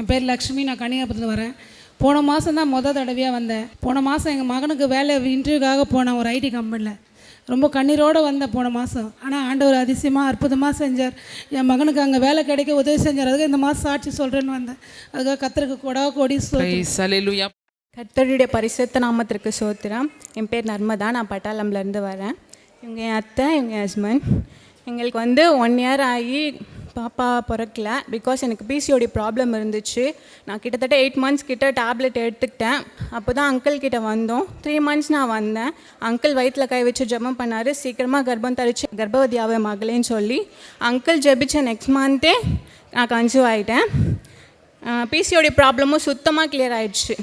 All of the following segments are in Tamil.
என் பேர் லக்ஷ்மி, நான் கன்னியாகுமரியில் வரேன். போன மாதம் தான் தடவையாக வந்தேன். போன மாதம் எங்கள் மகனுக்கு வேலை இன்டர்வியூக்காக போனேன் ஒரு ஐடி கம்பெனியில். ரொம்ப கண்ணீரோடு வந்தேன் போன மாதம். ஆனால் ஆண்டவர் அதிசயமாக அற்புதமாக செஞ்சார். என் மகனுக்கு அங்கே வேலை கிடைக்க உதவி செஞ்சார். அதுக்கு இந்த மாதம் சாட்சி சொல்கிறேன்னு வந்தேன். அதுக்காக கர்த்தருக்கு கொடி ஹல்லேலூயா. கர்த்தருடைய பரிசுத்த நாமத்திற்கு ஸ்தோத்திரம். என் பேர் நர்மதா, நான் பட்டாளம்லேருந்து வரேன். இவங்க என் அத்தை, இவங்க ஹஸ்பண்ட். எங்களுக்கு 1 இயர் ஆகி பாப்பா பிறக்கல. பிகாஸ் எனக்கு பிசிஓடி ப்ராப்ளம் இருந்துச்சு. நான் கிட்டத்தட்ட 8 months கிட்ட டேப்லெட் எடுத்துக்கிட்டேன். அப்போ தான் அங்கிள் கிட்ட வந்தோம். 3 months நான் வந்தேன். அங்கிள் வயிற்றில் கை வச்சு ஜெபம் பண்ணார். சீக்கிரமாக கர்ப்பம் தரிச்சு கர்ப்பவதியாவே மகளேன்னு சொல்லி அங்கிள் ஜெபிச்ச நெக்ஸ்ட் மந்த்தே நான் கன்சீவ் ஆகிட்டேன். பிசிஓடி ப்ராப்ளமும் சுத்தமாக கிளியர் ஆகிடுச்சு.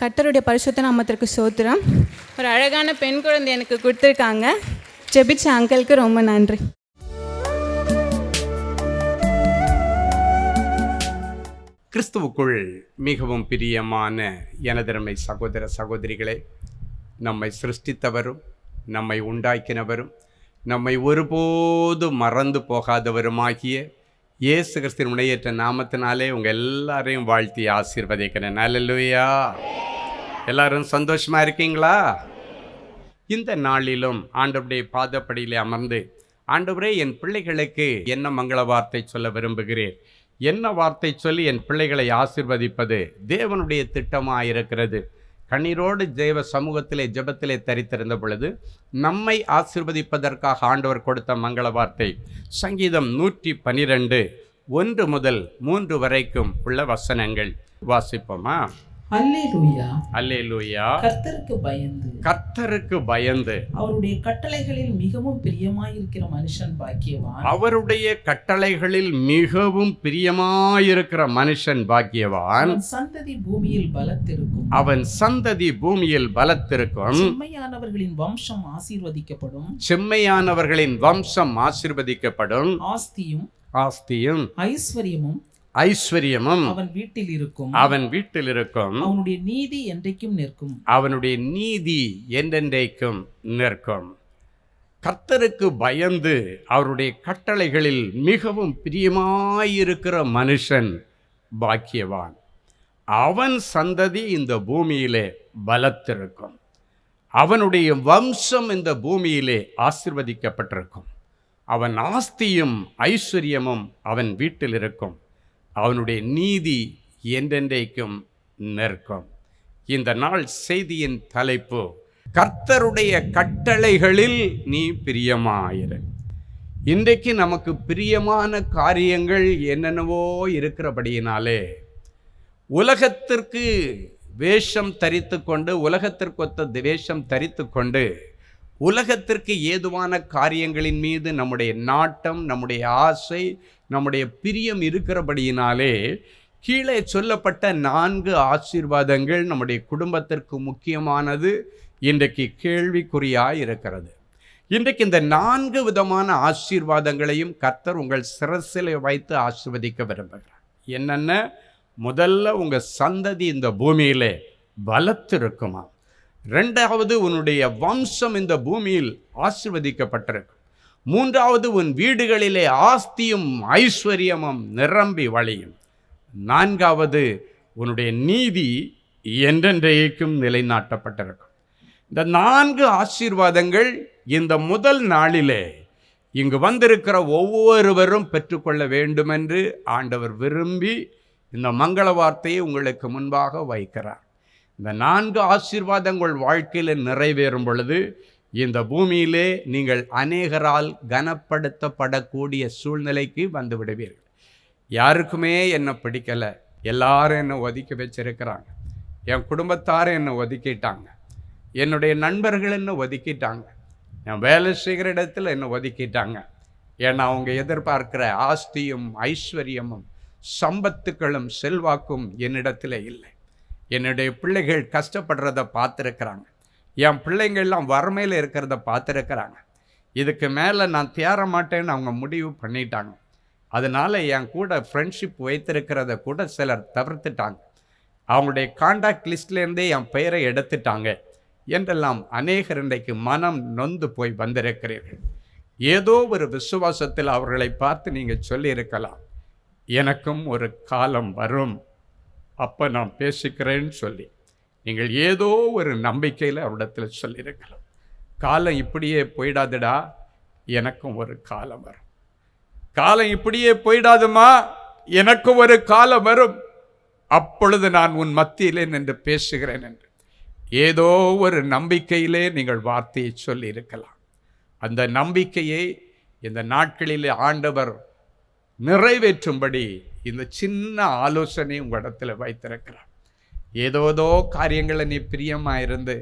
கர்த்தருடைய பரிசுத்த நாமத்திற்கு ஸ்தோத்திரம். ஒரு அழகான பெண் குழந்தை எனக்கு கொடுத்துருக்காங்க. ஜெபிச்ச அங்கிளுக்கு ரொம்ப நன்றி. கிறிஸ்துவுக்குள் மிகவும் பிரியமான எனதருமை சகோதர சகோதரிகளே, நம்மை சிருஷ்டித்தவரும் நம்மை உண்டாக்கினவரும் நம்மை ஒருபோதும் மறந்து போகாதவருமாகிய இயேசு கிறிஸ்துவின் முனையேற்ற நாமத்தினாலே உங்கள் எல்லாரையும் வாழ்த்தி ஆசீர்வதிக்கிறேன். அல்லேலூயா. எல்லாரும் சந்தோஷமாக இருக்கீங்களா? இந்த நாளிலும் ஆண்டவருடைய பாதப்படியிலே அமர்ந்து, ஆண்டவரே, என் பிள்ளைகளுக்கு என்ன மங்கள வார்த்தை சொல்ல விரும்புகிறேன், என்ன வார்த்தை சொல்லி என் பிள்ளைகளை ஆசீர்வதிப்பது தேவனுடைய திட்டமாக இருக்கிறது. கண்ணீரோடு தேவ சமூகத்திலே ஜெபத்திலே தரித்திருந்த பொழுது நம்மை ஆசீர்வதிப்பதற்காக ஆண்டவர் கொடுத்த மங்கள வார்த்தை சங்கீதம் 112 1 முதல் 3 வரைக்கும் உள்ள வசனங்கள். வாசிப்போமா? அல்லேலூயா. அல்லேலூயா. கர்த்தருக்கு பயந்து அவருடைய கட்டளைகளில் மிகவும் பிரியமாயிருக்கிற மனுஷன் பாக்கியவான். அவருடைய கட்டளைகளில் மிகவும் பிரியமாயிருக்கிற மனுஷன் பாக்கியவான். அவன் சந்ததி பூமியில் பலத்திருக்கும். அவன் சந்ததி பூமியில் பலத்திருக்கும். செம்மையானவர்களின் வம்சம் ஆசீர்வதிக்கப்படும். செம்மையானவர்களின் வம்சம் ஆசீர்வதிக்கப்படும். ஆஸ்தியும் ஐஸ்வர்யமும் அவன் வீட்டில் இருக்கும். அவனுடைய நீதி என்றைக்கும் நிற்கும். அவனுடைய நீதி என்றென்றைக்கும் நிற்கும். கர்த்தருக்கு பயந்து அவருடைய கட்டளைகளில் மிகவும் பிரியமாயிருக்கிற மனுஷன் பாக்கியவான். அவன் சந்ததி இந்த பூமியிலே பலத்திருக்கும். அவனுடைய வம்சம் இந்த பூமியிலே ஆசீர்வதிக்கப்பட்டிருக்கும். அவன் ஆஸ்தியும் ஐஸ்வர்யமும் அவன் வீட்டில் இருக்கும். அவனுடைய நீதி என்றென்றைக்கும் நிற்கும். இந்த நாள் செய்தியின் தலைப்பு, கர்த்தருடைய கட்டளைகளில் நீ பிரியமாயிரு. இன்றைக்கு நமக்கு பிரியமான காரியங்கள் என்னென்னவோ இருக்கிறபடியினாலே உலகத்திற்கு வேஷம் தரித்து கொண்டு, உலகத்திற்கொத்த வேஷம் தரித்து கொண்டு, உலகத்திற்கு ஏதுவான காரியங்களின் மீது நம்முடைய நாட்டம், நம்முடைய ஆசை, நம்முடைய பிரியம் இருக்கிறபடியினாலே கீழே சொல்லப்பட்ட 4 ஆசீர்வாதங்கள் நம்முடைய குடும்பத்திற்கு முக்கியமானது இன்றைக்கு கேள்விக்குறியாய் இருக்கிறது. இன்றைக்கு இந்த 4 விதமான ஆசீர்வாதங்களையும் கர்த்தர் உங்கள் சிரசிலே வைத்து ஆசீர்வதிக்க விரும்புகிறார். என்னென்ன? முதல்ல, உங்கள் சந்ததி இந்த பூமியிலே பலத்திருக்குமா. 2வது, உன்னுடைய வம்சம் இந்த பூமியில் ஆசீர்வதிக்கப்பட்டிருக்கும். 3வது, உன் வீடுகளிலே ஆஸ்தியும் ஐஸ்வர்யமும் நிரம்பி வழியும். 4வது, உன்னுடைய நீதி என்றென்றைக்கும் நிலைநாட்டப்பட்டிருக்கும். இந்த 4 ஆசீர்வாதங்கள் இந்த முதல் நாளிலே இங்கு வந்திருக்கிற ஒவ்வொருவரும் பெற்றுக்கொள்ள வேண்டுமென்று ஆண்டவர் விரும்பி இந்த மங்கள வார்த்தையை உங்களுக்கு முன்பாக வைக்கிறார். இந்த 4 ஆசீர்வாதங்கள் வாழ்க்கையில் நிறைவேறும் பொழுது இந்த பூமியிலே நீங்கள் அநேகரால் கனப்படுத்தப்படக்கூடிய சூழ்நிலைக்கு வந்து விடுவீர்கள். யாருக்குமே என்னை பிடிக்கலை, எல்லாரும் என்னை ஒதுக்கி வச்சிருக்கிறாங்க, என் குடும்பத்தாரும் என்னை ஒதுக்கிட்டாங்க, என்னுடைய நண்பர்கள் என்னை ஒதுக்கிட்டாங்க, என் வேலை செய்கிற இடத்துல என்னை ஒதுக்கிட்டாங்க. ஏன்னா அவங்க எதிர்பார்க்கிற ஆஸ்தியும் ஐஸ்வர்யமும் சம்பத்துக்களும் செல்வாக்கும் என்னிடத்தில் இல்லை. என்னுடைய பிள்ளைகள் கஷ்டப்படுறத பார்த்துருக்குறாங்க, என் பிள்ளைங்கள்லாம் வறுமையில் இருக்கிறத பார்த்துருக்குறாங்க. இதுக்கு மேலே நான் தேர மாட்டேன்னு அவங்க முடிவு பண்ணிட்டாங்க. அதனால் என் கூட ஃப்ரெண்ட்ஷிப் வைத்திருக்கிறத கூட சிலர் தவிர்த்துட்டாங்க. அவங்களுடைய காண்டாக்ட் லிஸ்ட்லேருந்தே என் பெயரை எடுத்துட்டாங்க என்றெல்லாம் அநேகர் இன்றைக்கு மனம் நொந்து போய் வந்திருக்கிறீர்கள். ஏதோ ஒரு விசுவாசத்தில் அவர்களை பார்த்து நீங்கள் சொல்லியிருக்கலாம், எனக்கும் ஒரு காலம் வரும், அப்போ நான் பேசிக்கிறேன்னு சொல்லி நீங்கள் ஏதோ ஒரு நம்பிக்கையில் அவரிடத்தில் சொல்லியிருக்கலாம். காலம் இப்படியே போயிடாதுடா, எனக்கும் ஒரு காலம் வரும். காலம் இப்படியே போயிடாதுமா, எனக்கும் ஒரு காலம் வரும். அப்பொழுது நான் உன் மத்தியிலே நின்று பேசுகிறேன் என்று ஏதோ ஒரு நம்பிக்கையிலே நீங்கள் வார்த்தையை சொல்லி இருக்கலாம். அந்த நம்பிக்கையை இந்த நாட்களிலே ஆண்டவர் நிறைவேற்றும்படி இந்த சின்ன ஆலோசனை உங்களிடத்தில் வைத்திருக்கிறார். ஏதோதோ காரியங்களை நீ பிரியமாயிருந்து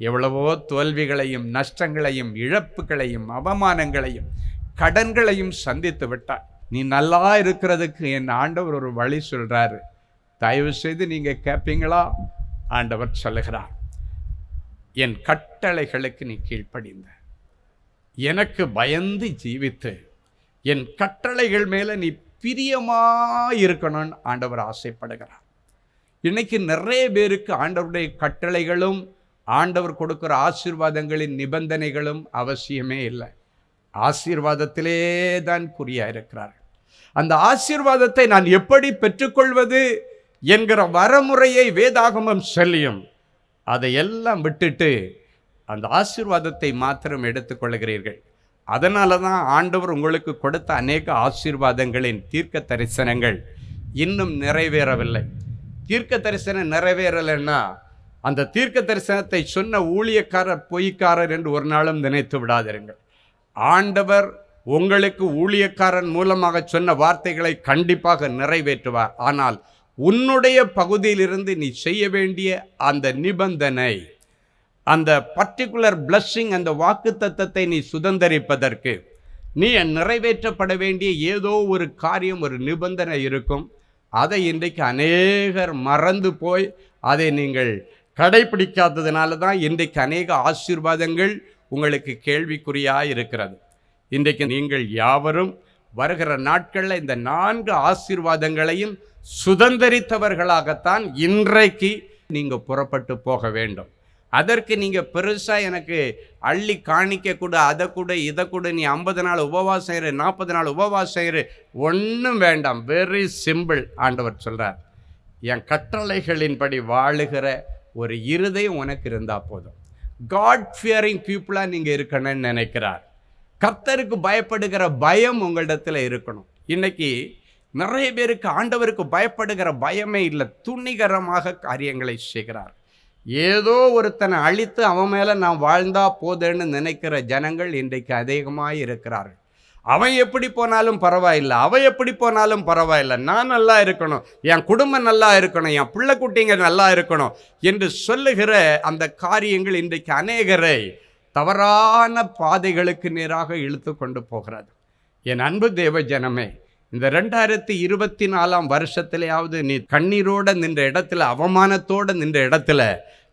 எவ்வளவோ தோல்விகளையும் நஷ்டங்களையும் இழப்புகளையும் அவமானங்களையும் கடன்களையும் சந்தித்து விட்டார். நீ நல்லா இருக்கிறதுக்கு என் ஆண்டவர் ஒரு வழி சொல்றாரு. தயவு செய்து நீங்க கேட்பீங்களா? ஆண்டவர் சொல்லுகிறார், என் கட்டளைகளுக்கு நீ கீழ்ப்படிந்த, எனக்கு பயந்து ஜீவித்து என் கட்டளைகள் மேல நீ பிரியமாயிருக்கணும்னு ஆண்டவர் ஆசைப்படுகிறார். இன்னைக்கு நிறைய பேருக்கு ஆண்டவருடைய கட்டளைகளும் ஆண்டவர் கொடுக்கிற ஆசீர்வாதங்களின் நிபந்தனைகளும் அவசியமே இல்லை. ஆசீர்வாதத்திலே தான் குறியா இருக்கிறார்கள். அந்த ஆசீர்வாதத்தை நான் எப்படி பெற்றுக்கொள்வது என்கிற வரமுறையை வேதாகமம் சொல்லியும் அதையெல்லாம் விட்டுட்டு அந்த ஆசீர்வாதத்தை மாத்திரம் எடுத்துக்கொள்கிறீர்கள். அதனால தான் ஆண்டவர் உங்களுக்கு கொடுத்த அநேக ஆசீர்வாதங்களின் தீர்க்க தரிசனங்கள் இன்னும் நிறைவேறவில்லை. தீர்க்க தரிசனம் நிறைவேறலைன்னா அந்த தீர்க்க தரிசனத்தை சொன்ன ஊழியக்காரர் பொய்க்காரர் என்று ஒரு நாளும் நினைத்து விடாதிருங்கள். ஆண்டவர் உங்களுக்கு ஊழியக்காரன் மூலமாக சொன்ன வார்த்தைகளை கண்டிப்பாக நிறைவேற்றுவார். ஆனால் உன்னுடைய பகுதியிலிருந்து நீ செய்ய வேண்டிய அந்த நிபந்தனை, அந்த பர்டிகுலர் பிளஸ்ஸிங், அந்த வாக்குத்தத்தத்தை நீ சுதந்தரிப்பதற்கு நீ நிறைவேற்றப்பட வேண்டிய ஏதோ ஒரு காரியம், ஒரு நிபந்தனை இருக்கும். அதை இன்றைக்கு அநேகர் மறந்து போய் அதை நீங்கள் கடைபிடிக்காததுனால தான் இன்றைக்கு அநேக ஆசீர்வாதங்கள் உங்களுக்கு கேள்விக்குறியாக இருக்கிறது. இன்றைக்கு நீங்கள் யாவரும் வருகிற நாட்களில் இந்த 4 ஆசீர்வாதங்களையும் சுதந்தரித்தவர்களாகத்தான் இன்றைக்கு நீங்கள் புறப்பட்டு போக வேண்டும். அதற்கு நீங்கள் பெருசாக எனக்கு அள்ளி காணிக்க கூட, அதை கூட இதை கூட, நீ 50 நாள் உபவாசம் இரு, 40 நாள் உபவாசம் இரு, ஒன்றும் வேண்டாம். Very simple. ஆண்டவர் சொல்கிறார், என் கட்டளைகளின்படி வாழுகிற ஒரு இருதயம் உனக்கு இருந்தால் போதும். காட் ஃபியரிங் பீப்புளாக நீங்கள் இருக்கணும்னு நினைக்கிறார். கர்த்தருக்கு பயப்படுகிற பயம் உங்களிடத்தில் இருக்கணும். இன்னைக்கு நிறைய பேருக்கு ஆண்டவருக்கு பயப்படுகிற பயமே இல்லை. துணிகரமாக காரியங்களை செய்கிறார். ஏதோ ஒருத்தனை அழித்து அவன் மேலே நான் வாழ்ந்தா போதுன்னு நினைக்கிற ஜனங்கள் இன்றைக்கு அதிகமாக இருக்கிறார்கள். அவன் எப்படி போனாலும் பரவாயில்லை, அவன் எப்படி போனாலும் பரவாயில்லை, நான் நல்லா இருக்கணும், என் குடும்பம் நல்லா இருக்கணும், என் பிள்ளை குட்டிங்க நல்லா இருக்கணும் என்று சொல்லுகிற அந்த காரியங்கள் இன்றைக்கு அநேகரை தவறான பாதைகளுக்கு நேராக இழுத்து கொண்டு போகிறது. என் அன்பு தேவ ஜனமே, இந்த 2024 வருஷத்திலேயாவது நீ கண்ணீரோடு நின்ற இடத்துல, அவமானத்தோடு நின்ற இடத்துல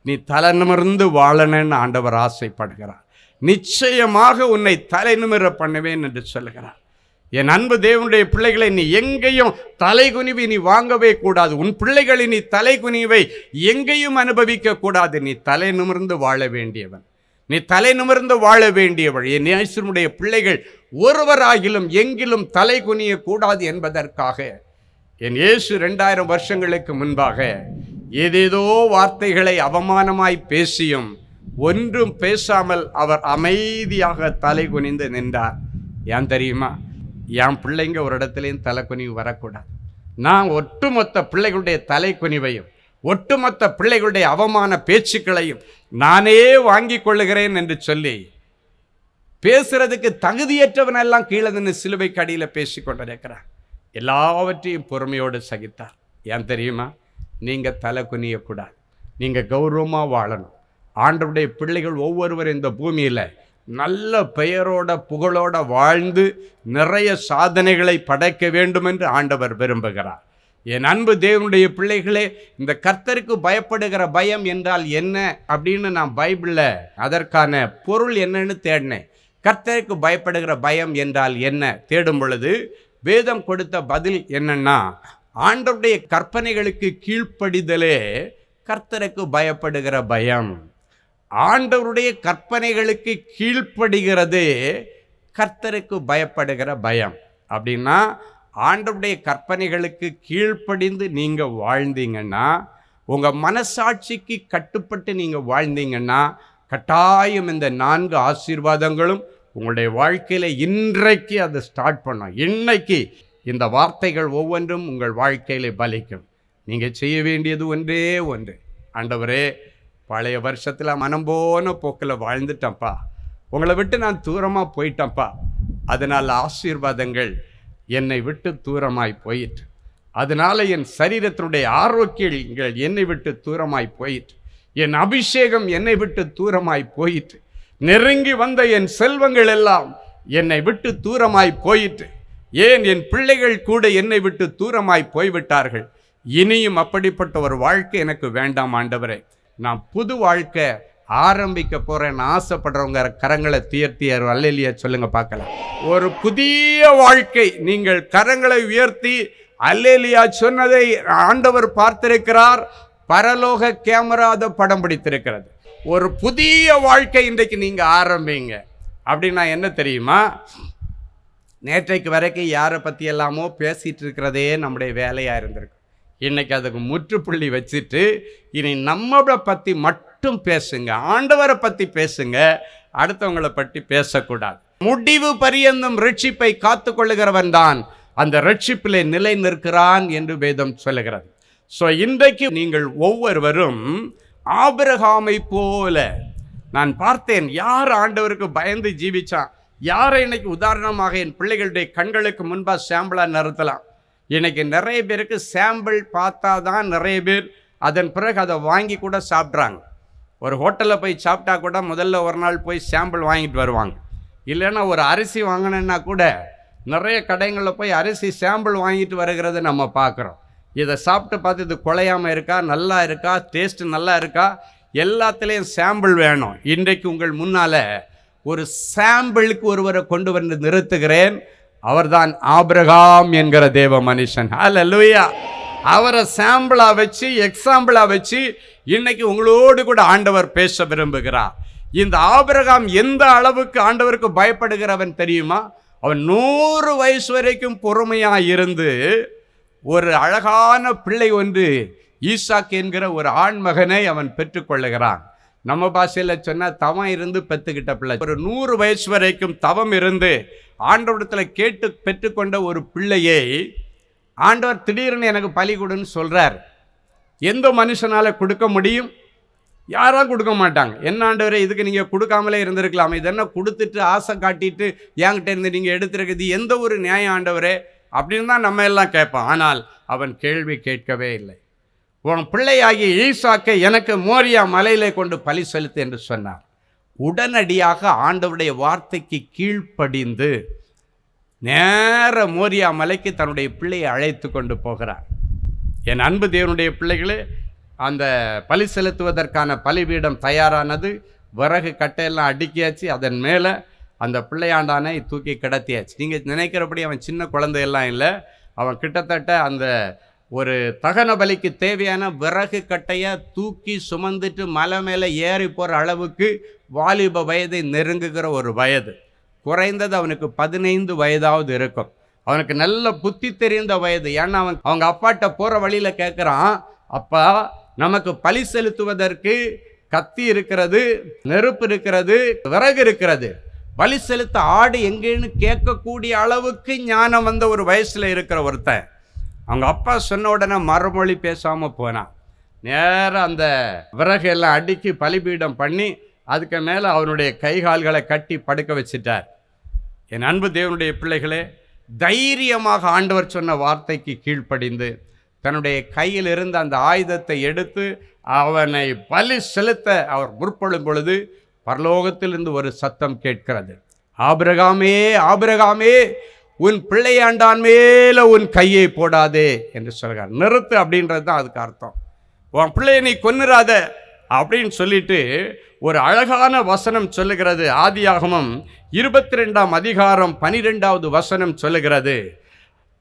நீ தலை நிமிர்ந்து வாழணும்னு ஆண்டவர் ஆசைப்படுகிறார். நிச்சயமாக உன்னை தலை நிமிர பண்ணுவேன் என்று சொல்கிறார். என் அன்பு தேவனுடைய பிள்ளைகளை, நீ எங்கேயும் தலை குனிவை நீ வாங்கவே கூடாது. உன் பிள்ளைகளை நீ தலை குனிவை எங்கேயும் அனுபவிக்க கூடாது. நீ தலை நிமிர்ந்து வாழ வேண்டியவன், நீ தலை நிமிர்ந்து வாழ வேண்டியவள். என் இயேசுவுடைய பிள்ளைகள் ஒருவராகிலும் எங்கிலும் தலை குனிய கூடாது என்பதற்காக என் இயேசு 2000 வருஷங்களுக்கு முன்பாக ஏதேதோ வார்த்தைகளை அவமானமாய் பேசியும் ஒன்றும் பேசாமல் அவர் அமைதியாக தலை குனிந்து நின்றார். ஏன் தெரியுமா? என் பிள்ளைங்க ஒரு இடத்துலையும் தலை குனிவு வரக்கூடாது. நான் ஒட்டுமொத்த பிள்ளைகளுடைய தலை குனிவையும் ஒட்டுமொத்த பிள்ளைகளுடைய அவமான பேச்சுக்களையும் நானே வாங்கி கொள்ளுகிறேன் என்று சொல்லி பேசுறதுக்கு தகுதியற்றவனெல்லாம் கீழே நின்று சிலுவை கடியில் பேசி கொண்டிருக்கிறார். எல்லாவற்றையும் பொறுமையோடு சகித்தார். ஏன் தெரியுமா? நீங்கள் தலை குனியக்கூடாது, நீங்கள் கௌரவமாக வாழணும். ஆண்டவருடைய பிள்ளைகள் ஒவ்வொருவரும் இந்த பூமியில் நல்ல பெயரோட புகழோட வாழ்ந்து நிறைய சாதனைகளை படைக்க வேண்டும் என்று ஆண்டவர் விரும்புகிறார். என் அன்பு தேவனுடைய பிள்ளைகளே, இந்த கர்த்தருக்கு பயப்படுகிற பயம் என்றால் என்ன அப்படின்னு நான் பைபிளில் அதற்கான பொருள் என்னன்னு தேடினேன். கர்த்தருக்கு பயப்படுகிற பயம் என்றால் என்ன தேடும் பொழுது வேதம் கொடுத்த பதில் என்னன்னா, ஆண்டவருடைய கற்பனைகளுக்கு கீழ்ப்படிதலே கர்த்தருக்கு பயப்படுகிற பயம். ஆண்டவருடைய கற்பனைகளுக்கு கீழ்ப்படுகிறது கர்த்தருக்கு பயப்படுகிற பயம். அப்படின்னா ஆண்டவருடைய கற்பனைகளுக்கு கீழ்ப்படிந்து நீங்கள் வாழ்ந்தீங்கன்னா, உங்கள் மனசாட்சிக்கு கட்டுப்பட்டு நீங்கள் வாழ்ந்தீங்கன்னா, கட்டாயம் இந்த 4 ஆசீர்வாதங்களும் உங்களுடைய வாழ்க்கையில் இன்றைக்கு அதை ஸ்டார்ட் பண்ணோம். இன்னைக்கு இந்த வார்த்தைகள் ஒவ்வொன்றும் உங்கள் வாழ்க்கையில் பலிக்கும். நீங்கள் செய்ய வேண்டியது ஒன்றே ஒன்று, ஆண்டவரே, பழைய வருஷத்தில் மனம் போன போக்கில் வாழ்ந்துட்டேன்ப்பா, உங்களை விட்டு நான் தூரமாக போயிட்டேன்ப்பா, அதனால் ஆசீர்வாதங்கள் என்னை விட்டு தூரமாய் போயிற்று, அதனால் என் சரீரத்தினுடைய ஆரோக்கியங்கள் என்னை விட்டு தூரமாய் போயிற்று, என் அபிஷேகம் என்னை விட்டு தூரமாய் போயிற்று, நெருங்கி வந்த என் செல்வங்கள் எல்லாம் என்னை விட்டு தூரமாய் போயிற்று, ஏன் என் பிள்ளைகள் கூட என்னை விட்டு தூரமாய் போய்விட்டார்கள். இனியும் அப்படிப்பட்ட ஒரு வாழ்க்கை எனக்கு வேண்டாம் ஆண்டவரே, நான் புது வாழ்க்கை ஆரம்பிக்க போகிறேன்னு ஆசைப்படுறவங்க கரங்களை உயர்த்தி அல்லேலூயா சொல்லுங்க பார்க்கலாம். ஒரு புதிய வாழ்க்கை, நீங்கள் கரங்களை உயர்த்தி அல்லேலூயா சொன்னதை ஆண்டவர் பார்த்திருக்கிறார். பரலோக கேமரா அதை படம் பிடித்திருக்கிறது. ஒரு புதிய வாழ்க்கை இன்றைக்கு நீங்கள் ஆரம்பிங்க. அப்படின்னா என்ன தெரியுமா, நேற்றைக்கு வரைக்கும் யாரை பற்றி எல்லாமோ பேசிகிட்டு இருக்கிறதே நம்முடைய வேலையாக இருந்திருக்கு. இன்றைக்கி அதுக்கு முற்றுப்புள்ளி வச்சுட்டு இனி நம்மளை பற்றி மட்டும் பேசுங்க, ஆண்டவரை பற்றி பேசுங்க, அடுத்தவங்களை பற்றி பேசக்கூடாது. முடிவு பரியந்தம் ரட்சிப்பை காத்து கொள்ளுகிறவன் தான் அந்த ரட்சிப்பிலே நிலை நிற்கிறான் என்று வேதம் சொல்லுகிறது. ஸோ இன்றைக்கு நீங்கள் ஒவ்வொருவரும் ஆபிரகாமை போல, நான் பார்த்தேன் யார் ஆண்டவருக்கு பயந்து ஜீவிச்சான், யாரை இன்னைக்கு உதாரணமாக என் பிள்ளைகளுடைய கண்களுக்கு முன்பாக சாம்பிளாக நிறுத்தலாம். இன்னைக்கு நிறைய பேருக்கு சாம்பிள் பார்த்தா தான் நிறைய பேர் அதன் பிறகு அதை வாங்கி கூட சாப்பிட்றாங்க. ஒரு ஹோட்டலில் போய் சாப்பிட்டா கூட முதல்ல ஒரு நாள் போய் சாம்பிள் வாங்கிட்டு வருவாங்க. இல்லைன்னா ஒரு அரிசி வாங்கினேன்னா கூட நிறைய கடைகளில் போய் அரிசி சாம்பிள் வாங்கிட்டு வருகிறத நம்ம பார்க்குறோம். இதை சாப்பிட்டு பார்த்து இது குலையாமல் இருக்கா, நல்லா இருக்கா, டேஸ்ட்டு நல்லா இருக்கா, எல்லாத்துலேயும் சாம்பிள் வேணும். இன்றைக்கு உங்கள் முன்னால் ஒரு சாம்பிளுக்கு ஒருவரை கொண்டு வந்து நிறுத்துகிறேன். அவர்தான் ஆபிரகாம் என்கிற தேவ மனுஷன். ஹல்லேலூயா. அவரை சாம்பிளாக வச்சு, எக்ஸாம்பிளாக வச்சு இன்னைக்கு உங்களோடு கூட ஆண்டவர் பேச விரும்புகிறார். இந்த ஆபிரகாம் எந்த அளவுக்கு ஆண்டவருக்கு பயப்படுகிறவன் தெரியுமா? அவன் 100 வயசு வரைக்கும் பொறுமையாக இருந்து ஒரு அழகான பிள்ளை ஒன்று, ஈசாக் என்கிற ஒரு ஆண் மகனை அவன் பெற்றுக்கொள்ளுகிறான். நம்ம பாஷையில் சொன்னால் தவம் இருந்து பெற்றுக்கிட்ட பிள்ளை. ஒரு 100 வயசு வரைக்கும் தவம் இருந்து ஆண்டவரிடத்தில் கேட்டு பெற்றுக்கொண்ட ஒரு பிள்ளையை ஆண்டவர் திடீர்னு எனக்கு பலி கொடுன்னு சொல்கிறார். எந்த மனுஷனால் கொடுக்க முடியும்? யாரும் கொடுக்க மாட்டாங்க. என்ன ஆண்டவரே, இதுக்கு நீங்கள் கொடுக்காமலே இருந்திருக்கலாம், இது என்ன கொடுத்துட்டு ஆசை காட்டிட்டு என்கிட்ட இருந்து நீங்கள் எடுத்துருக்குது எந்த ஒரு நியாயம் ஆண்டவரே அப்படின்னு தான் நம்ம எல்லாம் கேட்போம். ஆனால் அவன் கேள்வி கேட்கவே இல்லை. உன் பிள்ளையாகிய ஈசாக்கை எனக்கு மோரியா மலையிலே கொண்டு பலி செலுத்து என்று சொன்னார். உடனடியாக ஆண்டவருடைய வார்த்தைக்கு கீழ்ப்படிந்து நேர மோரியா மலைக்கு தன்னுடைய பிள்ளையை அழைத்து கொண்டு போகிறார். என் அன்பு தேவனுடைய பிள்ளைகளே, அந்த பலி செலுத்துவதற்கான பலிபீடம் தயாரானது. விறகு கட்டையெல்லாம் அடுக்கியாச்சு. அதன் மேலே அந்த பிள்ளையாண்டானை தூக்கி கிடத்தியாச்சு. நீங்கள் நினைக்கிறபடி அவன் சின்ன குழந்தையெல்லாம் இல்லை. அவன் கிட்டத்தட்ட அந்த ஒரு தகன பலிக்கு தேவையான விறகு கட்டையை தூக்கி சுமந்துட்டு மலை மேலே ஏறி போகிற அளவுக்கு வாலிப வயதை நெருங்குகிற ஒரு வயது. குறைந்தது அவனுக்கு 15 வயதாவது இருக்கும். அவனுக்கு நல்ல புத்தி தெரிந்த வயது. ஏன்னா அவங்க அப்பாட்ட போகிற வழியில் கேட்குறான், அப்பா நமக்கு பலி செலுத்துவதற்கு கத்தி இருக்கிறது, நெருப்பு இருக்கிறது, விறகு இருக்கிறது, பலி செலுத்த ஆடு எங்கேன்னு கேட்கக்கூடிய அளவுக்கு ஞானம் வந்த ஒரு வயசில் இருக்கிற ஒருத்தன். அவங்க அப்பா சொன்ன உடனே மறுமொழி பேசாமல் போனான். நேராக அந்த விறகு எல்லாம் அடுக்கி பலிபீடம் பண்ணி அதுக்கு மேலே அவனுடைய கைகால்களை கட்டி படுக்க வச்சிட்டார். என் அன்பு தேவனுடைய பிள்ளைகளே, தைரியமாக ஆண்டவர் சொன்ன வார்த்தைக்கு கீழ்ப்படிந்து தன்னுடைய கையில் இருந்த அந்த ஆயுதத்தை எடுத்து அவனை பலி செலுத்த அவர் முற்படும் பொழுது பரலோகத்திலிருந்து ஒரு சத்தம் கேட்கிறது. ஆபிரகாமே, ஆபிரகாமே, உன் பிள்ளையாண்டான் மேலே உன் கையை போடாதே என்று சொல்கிறார். நிறுத்து அப்படின்றது தான் அதுக்கு அர்த்தம். உன் பிள்ளையை நீ கொன்னுறாத அப்படின்னு சொல்லிட்டு ஒரு அழகான வசனம் சொல்லுகிறது. ஆதியாகமம் 22ஆம் அதிகாரம் 12வது வசனம் சொல்லுகிறது,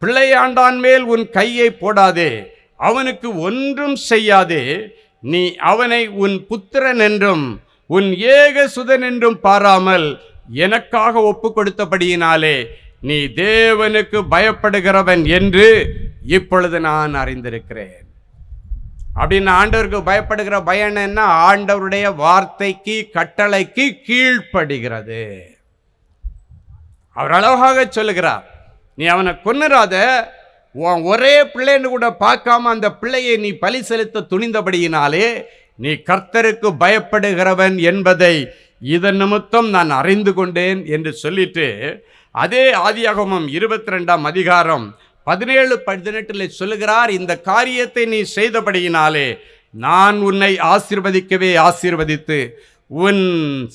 பிள்ளையாண்டான் மேல் உன் கையை போடாதே, அவனுக்கு ஒன்றும் செய்யாதே, நீ அவனை உன் புத்திரன் என்றும் உன் ஏக சுதன் என்றும் பாராமல் எனக்காக ஒப்பு கொடுத்தபடியினாலே நீ தேவனுக்கு பயப்படுகிறவன் என்று இப்பொழுது நான் அறிந்திருக்கிறேன். அப்படின்னு ஆண்டவருக்கு பயப்படுகிற பயம் என்ன? ஆண்டவருடைய வார்த்தைக்கு கட்டளைக்கு கீழ்ப்படுகிறது. அவர் அழகாக சொல்லுகிறார், நீ அவனை கொன்னுறாத, உன் ஒரே பிள்ளைன்னு கூட பார்க்காம அந்த பிள்ளையை நீ பலி செலுத்த துணிந்தபடியினாலே நீ கர்த்தருக்கு பயப்படுகிறவன் என்பதை இதன் நிமித்தம் நான் அறிந்து கொண்டேன் என்று சொல்லிட்டு, அதே ஆதியாகமம் 22ஆம் அதிகாரம் 17-18 சொல்லுகிறார், இந்த காரியத்தை நீ செய்தபடியினாலே நான் உன்னை ஆசீர்வதிக்கவே ஆசீர்வதித்து உன்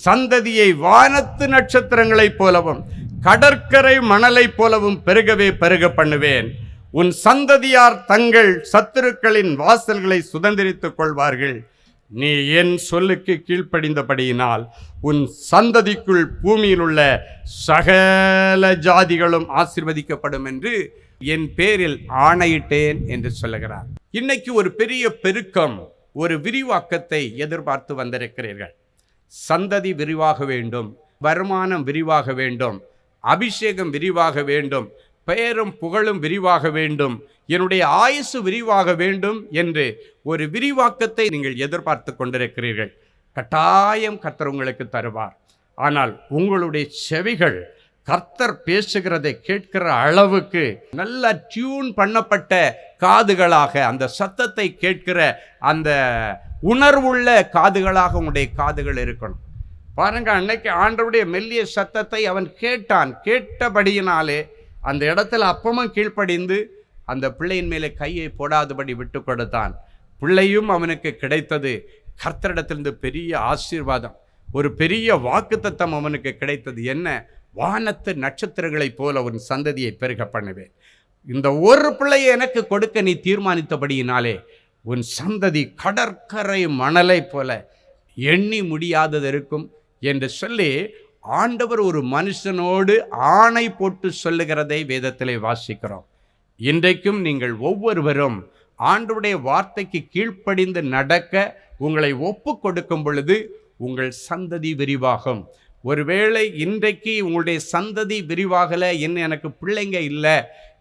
சந்ததியை வானத்து நட்சத்திரங்களைப் போலவும் கடற்கரை மணலைப் போலவும் பெருகவே பெருக பண்ணுவேன். உன் சந்ததியார் தங்கள் சத்துருக்களின் வாசல்களை சுதந்திரித்துக் கொள்வார்கள். நீ என் சொல்லுக்கு கீழ்ப்படிந்தபடியினால் உன் சந்ததிக்குள் பூமியில் உள்ள சகல ஜாதிகளும் ஆசீர்வதிக்கப்படும் என்று என் பேரில் ஆணையிட்டேன் என்று சொல்லுகிறார். இன்னைக்கு ஒரு பெரிய பெருக்கம், ஒரு விரிவாக்கத்தை எதிர்பார்த்து வந்திருக்கிறீர்கள். சந்ததி விரிவாக வேண்டும், வருமானம் விரிவாக வேண்டும், அபிஷேகம் விரிவாக வேண்டும், பெயரும் புகழும் விரிவாக வேண்டும், என்னுடைய ஆயுசு விரிவாக வேண்டும் என்று ஒரு விரிவாக்கத்தை நீங்கள் எதிர்பார்த்து கொண்டிருக்கிறீர்கள். கட்டாயம் கர்த்தர் உங்களுக்கு தருவார். ஆனால் உங்களுடைய செவிகள் கர்த்தர் பேசுகிறதை கேட்கிற அளவுக்கு நல்ல டியூன் பண்ணப்பட்ட காதுகளாக, அந்த சத்தத்தை கேட்கிற அந்த உணர்வுள்ள காதுகளாக உங்களுடைய காதுகள் இருக்கணும். பாருங்க, அன்னைக்கு ஆண்டவருடைய மெல்லிய சத்தத்தை அவன் கேட்டான். கேட்டபடியினாலே அந்த இடத்துல அப்பமும் கீழ்ப்படிந்து அந்த பிள்ளையின் மேலே கையை போடாதபடி விட்டு கொடுத்தான். பிள்ளையும் அவனுக்கு கிடைத்தது. கர்த்தரிடத்திலிருந்து பெரிய ஆசீர்வாதம், ஒரு பெரிய வாக்குத்தத்தம் அவனுக்கு கிடைத்தது. என்ன? வானத்து நட்சத்திரங்களைப் போல உன் சந்ததியை பெருக பண்ணுவேன். இந்த ஒரு பிள்ளையை எனக்கு கொடுக்க நீ தீர்மானித்தபடியினாலே உன் சந்ததி கடற்கரை மணலை போல எண்ணி முடியாதது இருக்கும் என்று சொல்லி ஆண்டவர் ஒரு மனுஷனோடு ஆணை போட்டு சொல்லுகிறதை வேதத்திலே வாசிக்கிறோம். இன்றைக்கும் நீங்கள் ஒவ்வொருவரும் ஆண்டவருடைய வார்த்தைக்கு கீழ்ப்படிந்து நடக்க உங்களை ஒப்பு கொடுக்கும் பொழுது உங்கள் சந்ததி விரிவாகும். ஒருவேளை இன்றைக்கு உங்களுடைய சந்ததி விரிவாகலை, இன்னும் எனக்கு பிள்ளைங்க இல்லை,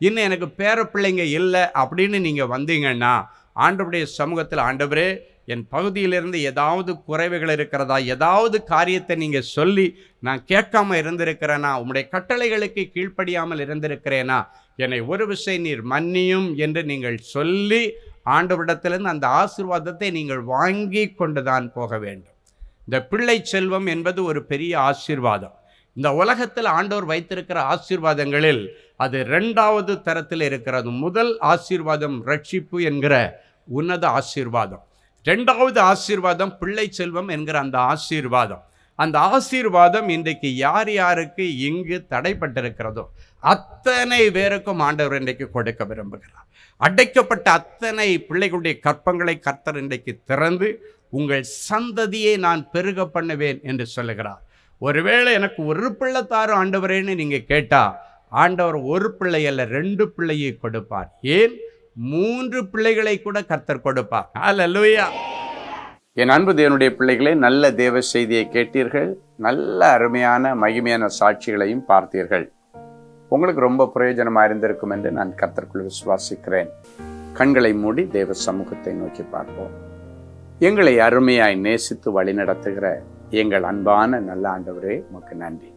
இன்னும் எனக்கு பேர பிள்ளைங்க இல்லை அப்படின்னு நீங்கள் வந்தீங்கன்னா ஆண்டவருடைய சமூகத்தில், ஆண்டவரே என் பகுதியிலிருந்து ஏதாவது குறைவுகள் இருக்கிறதா, ஏதாவது காரியத்தை நீங்கள் சொல்லி நான் கேட்காம இருந்திருக்கிறேனா, உங்களுடைய கட்டளைகளுக்கு கீழ்ப்படியாமல் இருந்திருக்கிறேனா, என்னை ஒரு விஷயம் நீர் மன்னியும் என்று நீங்கள் சொல்லி ஆண்டவரிடத்திலிருந்து அந்த ஆசீர்வாதத்தை நீங்கள் வாங்கி கொண்டு தான் போக வேண்டும். இந்த பிள்ளை செல்வம் என்பது ஒரு பெரிய ஆசீர்வாதம். இந்த உலகத்தில் ஆண்டவர் வைத்திருக்கிற ஆசீர்வாதங்களில் அது 2வது தரத்தில் இருக்கிறது. முதல் ஆசீர்வாதம் ரட்சிப்பு என்கிற உன்னத ஆசீர்வாதம். 2வது ஆசீர்வாதம் பிள்ளை செல்வம் என்கிற அந்த ஆசீர்வாதம். அந்த ஆசீர்வாதம் இன்றைக்கு யார் யாருக்கு இங்கு தடைப்பட்டிருக்கிறதோ அத்தனை பேருக்கும் ஆண்டவர் இன்றைக்கு கொடுக்க விரும்புகிறார். அடைக்கப்பட்ட அத்தனை பிள்ளைகளுடைய கற்பங்களை கர்த்தர் இன்றைக்கு திறந்து உங்கள் சந்ததியை நான் பெருக பண்ணுவேன் என்று சொல்லுகிறார். ஒருவேளை எனக்கு ஒரு பிள்ளை தாரும் ஆண்டவரேன்னு நீங்கள் கேட்டால் ஆண்டவர் ஒரு பிள்ளை அல்ல 2 பிள்ளையை கொடுப்பார். ஏன் 3 பிள்ளைகளை கூட கர்த்தர் கொடுப்பார். அல்லேலூயா. என் அன்பு தேவனுடைய பிள்ளைகளே, நல்ல தேவ செய்தியை கேட்டீர்கள். நல்ல அருமையான மகிமையான சாட்சிகளையும் பார்த்தீர்கள். உங்களுக்கு ரொம்ப பிரயோஜனமாக இருந்திருக்கும் என்று நான் கர்த்தருக்குள் விசுவாசிக்கிறேன். கண்களை மூடி தேவ சமூகத்தை நோக்கி பார்ப்போம். எங்களை அருமையாய் நேசித்து வழிநடத்துகிற எங்கள் அன்பான நல்ல ஆண்டவரே, உமக்கு நன்றி.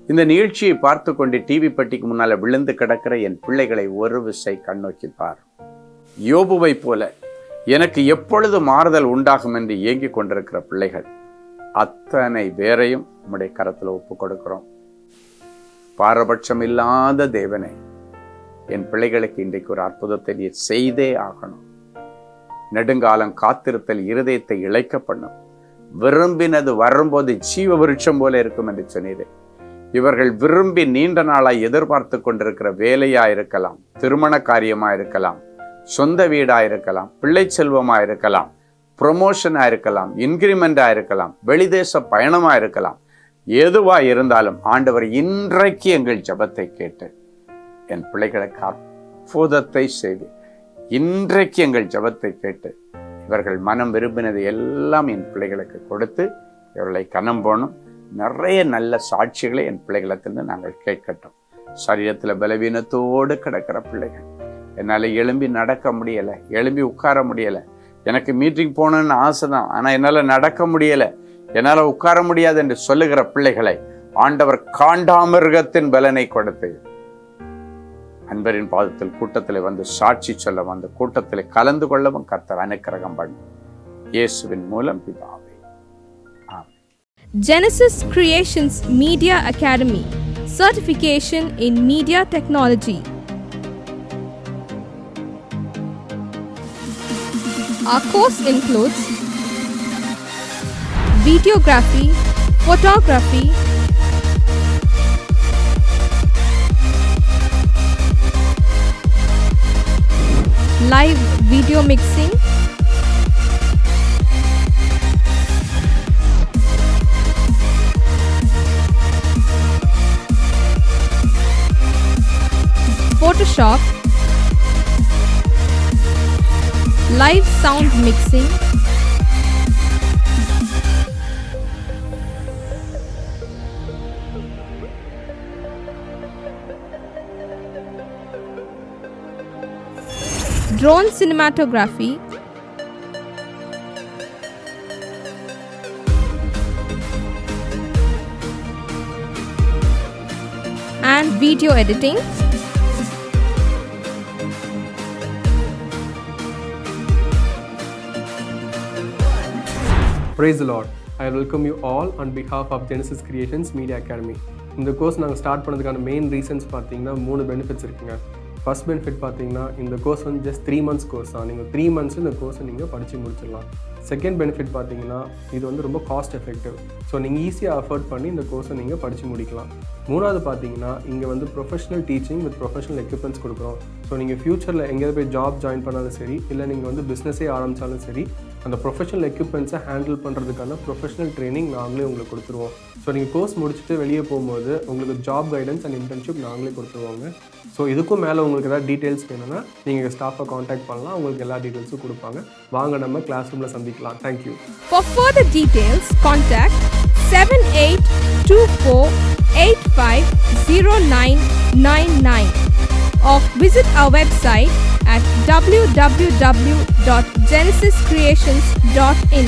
இந்த நிகழ்ச்சியை பார்த்து கொண்டு டிவி பெட்டிக்கு முன்னால் விழுந்து கிடக்கிற என் பிள்ளைகளை ஒரு விசை கண்ணோக்கி பார். யோபுவை போல எனக்கு எப்பொழுது மாறுதல் உண்டாகும் என்று ஏங்கிக் கொண்டிருக்கிற பிள்ளைகள் அத்தனை பேரையும் உம்முடைய கரத்தில் ஒப்பு கொடுக்கிறோம். பாரபட்சம் இல்லாத தேவனே, என் பிள்ளைகளுக்கு இன்றைக்கு ஒரு அற்புதத்தை நீ செய்தே ஆகணும். நெடுங்காலம் காத்திருத்தல் இருதயத்தை இழைக்க பண்ணும். விரும்பினது வரும்போது ஜீவ விருட்சம் போல இருக்கும் என்று சொன்னீரே. இவர்கள் விரும்பி நீண்ட நாளாய் எதிர்பார்த்து கொண்டிருக்கிற வேலையா இருக்கலாம், திருமண காரியமா இருக்கலாம், சொந்த வீடா இருக்கலாம், பிள்ளை செல்வமா இருக்கலாம், ப்ரொமோஷனா இருக்கலாம், இன்கிரிமெண்டா இருக்கலாம், வெளிதேச பயணமா இருக்கலாம், எதுவா இருந்தாலும் ஆண்டவர் இன்றைக்கு எங்கள் ஜெபத்தை கேட்டு என் பிள்ளைகளுக்கு அற்புதத்தை செய்து இன்றைக்கு எங்கள் ஜெபத்தை கேட்டு இவர்கள் மனம் விரும்பினது எல்லாம் என் பிள்ளைகளுக்கு கொடுத்து இவர்களை கனம் போனும். நிறைய நல்ல சாட்சிகளை என் பிள்ளைகளிடத்திலிருந்து நாங்கள் கேட்கட்டும். சரீரத்தில் பலவீனத்தோடு கிடக்கிற பிள்ளைகள், என்னால் எழும்பி நடக்க முடியலை, எழும்பி உட்கார முடியலை, எனக்கு மீட்டிங் போகணுன்னு ஆசை தான், ஆனால் என்னால் நடக்க முடியலை, என்னால் உட்கார முடியாது என்று சொல்லுகிற பிள்ளைகளை ஆண்டவர் காண்டாமிருகத்தின் பலனை கொடுத்து அன்பரின் பாதத்தில் கூட்டத்தில் வந்து சாட்சி சொல்லவும், அந்த கூட்டத்தில் கலந்து கொள்ளவும் கர்த்தர் அனுக்கிரகம் பண்ணி இயேசுவின் மூலம் பிதாவே, ஆமென். Genesis Creations Media Academy, certification in media technology. Our course includes videography, photography, live video mixing, Photoshop, live sound mixing, drone cinematography, and video editing. Praise the Lord. I welcome you all on behalf of Genesis Creations Media Academy. இந்த கோர்ஸ் நாங்கள் ஸ்டார்ட் பண்ணதுக்கான மெயின் ரீசன்ஸ் பார்த்தீங்கன்னா 3 பெனிஃபிட்ஸ் இருக்குங்க. ஃபர்ஸ்ட் பெனிஃபிட் பார்த்தீங்கன்னா இந்த கோர்ஸ் வந்து ஜஸ்ட் 3 months கோர்ஸ் தான். நீங்கள் 3 months இந்த கோர்ஸை நீங்கள் படித்து முடிச்சிடலாம். செகண்ட் பெனிஃபிட் பார்த்தீங்கன்னா இது வந்து ரொம்ப காஸ்ட் எஃபெக்டிவ். ஸோ நீங்கள் ஈஸியாக அஃபோர்ட் பண்ணி இந்த கோர்ஸை நீங்கள் படித்து முடிக்கலாம். மூணாவது பார்த்தீங்கன்னா இங்கே வந்து professional teaching with professional equipments கொடுக்குறோம். ஸோ நீங்கள் ஃப்யூச்சரில் எங்கேயாவது போய் ஜாப் ஜாயின் பண்ணாலும் சரி, இல்லை நீங்கள் வந்து பிஸ்னஸே ஆரம்பித்தாலும் சரி, அந்த ப்ரொஃபஷனல் எக்யூப்மெண்ட்ஸை ஹேண்டில் பண்ணுறதுக்கான ப்ரொஃபஷனல் ட்ரைனிங் நாங்களே உங்களுக்கு கொடுத்துருவோம். ஸோ நீங்கள் கோர்ஸ் முடிச்சுட்டு வெளியே போகும்போது உங்களுக்கு ஜாப் கைடன்ஸ் அண்ட் இன்டர்ன்ஷிப் நாங்களே கொடுத்துருவாங்க. ஸோ இதுக்கும் மேலே உங்களுக்கு ஏதாவது டீட்டெயில்ஸ் வேணும்னா நீங்கள் ஸ்டாஃபை காண்டாக்ட் பண்ணலாம், உங்களுக்கு எல்லா டீட்டெயில்ஸும் கொடுப்பாங்க. வாங்க நம்ம கிளாஸ் ரூமில் சந்திக்கலாம். Thank you. For further details, contact 7824850999 or visit our website at www.genesiscreations.in.